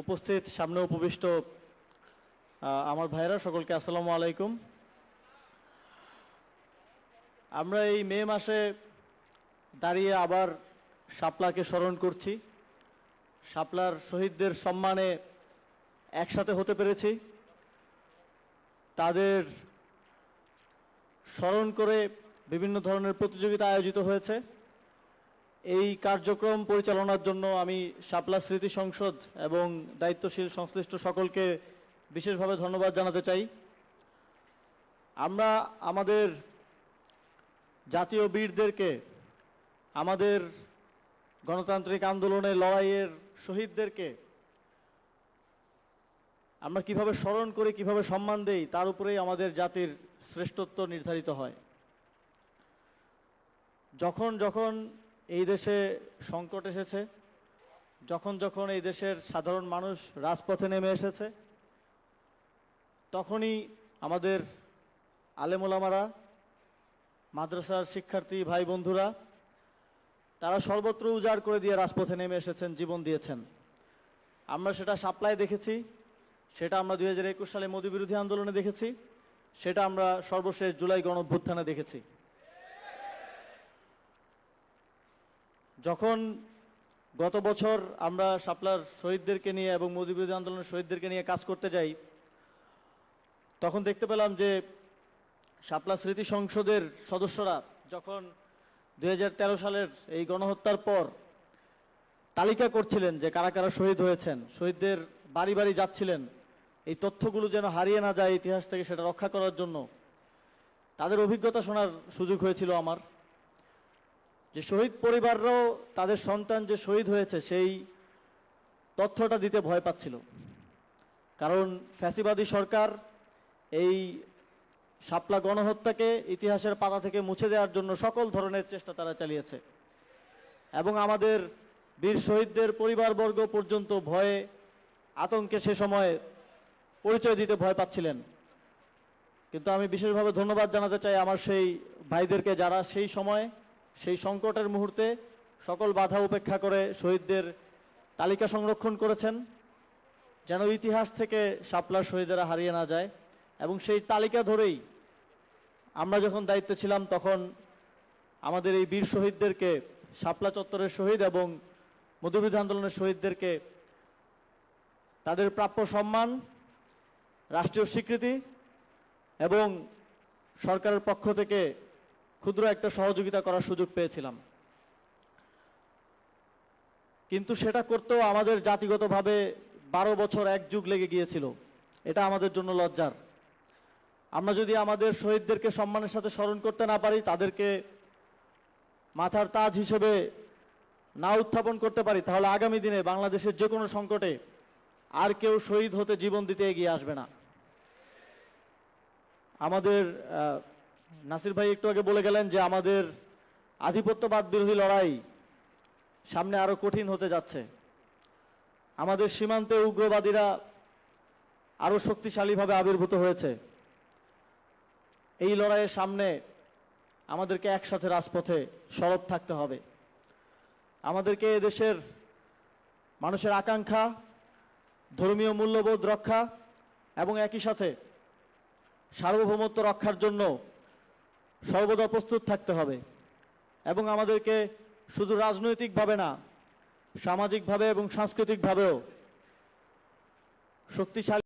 উপস্থিত সামনে উপবিষ্ট আমার ভাইরা সকলকে আসসালামু আলাইকুম। আমরা এই মে মাসে দাঁড়িয়ে আবার শাপলাকে স্মরণ করছি। শাপলার শহীদদের সম্মানে একসাথে হতে পেরেছি। তাদের স্মরণ করে বিভিন্ন ধরনের প্রতিযোগিতা আয়োজিত হয়েছে। এই কার্যক্রম পরিচালনার জন্য আমি শাপলা স্মৃতি সংসদ এবং দায়িত্বশীল সংশ্লিষ্ট সকলকে বিশেষভাবে ধন্যবাদ জানাতে চাই। আমরা আমাদের জাতীয় বীরদেরকে, আমাদের গণতান্ত্রিক আন্দোলনে লড়াইয়ের শহীদদেরকে আমরা কিভাবে স্মরণ করি, কিভাবে সম্মান দেই, তার উপরেই আমাদের জাতির শ্রেষ্ঠত্ব নির্ধারিত হয়। যখন যখন এই দেশে সংকট এসেছে, যখন যখন এই দেশের সাধারণ মানুষ রাজপথে নেমে এসেছে, তখনই আমাদের আলেম ওলামারা, মাদ্রাসার শিক্ষার্থী ভাই বন্ধুরা তারা সর্বত্র উজাড় করে দিয়ে রাজপথে নেমে এসেছেন, জীবন দিয়েছেন। আমরা সেটা শাপলায় দেখেছি, সেটা আমরা 2021 সালে মোদি বিরোধী আন্দোলনে দেখেছি, সেটা আমরা সর্বশেষ জুলাই গণঅভ্যুত্থানে দেখেছি। যখন গত বছর আমরা শাপলার শহীদদেরকে নিয়ে এবং মোদি বিরোধী আন্দোলনের শহীদদেরকে নিয়ে কাজ করতে যাই, তখন দেখতে পেলাম যে শাপলা স্মৃতি সংসদের সদস্যরা যখন 2013 সালের এই গণহত্যার পর তালিকা করছিলেন যে কারা কারা শহীদ হয়েছেন, শহীদদের বাড়ি বাড়ি যাচ্ছিলেন এই তথ্যগুলো যেন হারিয়ে না যায় ইতিহাস থেকে, সেটা রক্ষা করার জন্য তাদের অভিজ্ঞতা শোনার সুযোগ হয়েছিল আমার। যে শহীদ পরিবাররাও তাদের সন্তান যে শহীদ হয়েছে সেই তথ্যটা দিতে ভয় পাচ্ছিল, কারণ ফ্যাসিবাদী সরকার এই শাপলা গণহত্যাকে ইতিহাসের পাতা থেকে মুছে দেওয়ার জন্য সকল ধরনের চেষ্টা তারা চালিয়েছে এবং আমাদের বীর শহীদদের পরিবারবর্গ পর্যন্ত ভয়ে আতঙ্কে সে সময় পরিচয় দিতে ভয় পাচ্ছিলেন। কিন্তু আমি বিশেষভাবে ধন্যবাদ জানাতে চাই আমার সেই ভাইদেরকে, যারা সেই সময় সেই সংকটের মুহূর্তে সকল বাধা উপেক্ষা করে শহীদদের তালিকা সংরক্ষণ করেছেন, যেন ইতিহাস থেকে শাপলার শহীদেরা হারিয়ে না যায়। এবং সেই তালিকা ধরেই আমরা যখন দায়িত্বে ছিলাম তখন আমাদের এই বীর শহীদদেরকে, শাপলা চত্বরের শহীদ এবং মধ্যবিরোধী আন্দোলনের শহীদদেরকে তাদের প্রাপ্য সম্মান, রাষ্ট্রীয় স্বীকৃতি এবং সরকারের পক্ষ থেকে ক্ষুদ্র একটা সহযোগিতা করার সুযোগ পেয়েছিলাম। কিন্তু সেটা করতেও আমাদের জাতিগতভাবে 12 বছর এক যুগ লেগে গিয়েছিল। এটা আমাদের জন্য লজ্জার। আমরা যদি আমাদের শহীদদেরকে সম্মানের সাথে স্মরণ করতে না পারি, তাদেরকে মাথার তাজ হিসেবে না উত্থাপন করতে পারি, তাহলে আগামী দিনে বাংলাদেশের যে কোনো সংকটে আর কেউ শহীদ হতে, জীবন দিতে এগিয়ে আসবে না। আমাদের নাসির ভাই একটু আগে বলে গেলেন যে আমাদের আধিপত্যবাদ বিরোধী লড়াই সামনে আরো কঠিন হতে যাচ্ছে। আমাদের সীমান্তে উগ্রবাদীরা আরো শক্তিশালীভাবে আবির্ভূত হয়েছে। এই লড়াইয়ের সামনে আমাদেরকে একসাথে রাজপথে সরব থাকতে হবে। আমাদেরকে এদেশের মানুষের আকাঙ্ক্ষা, ধর্মীয় মূল্যবোধ রক্ষা এবং একই সাথে সার্বভৌমত্ব রক্ষার জন্য সর্বদা প্রস্তুত থাকতে হবে। এবং আমাদেরকে শুধু রাজনৈতিকভাবে না, সামাজিকভাবে এবং সাংস্কৃতিকভাবেও শক্তিশালী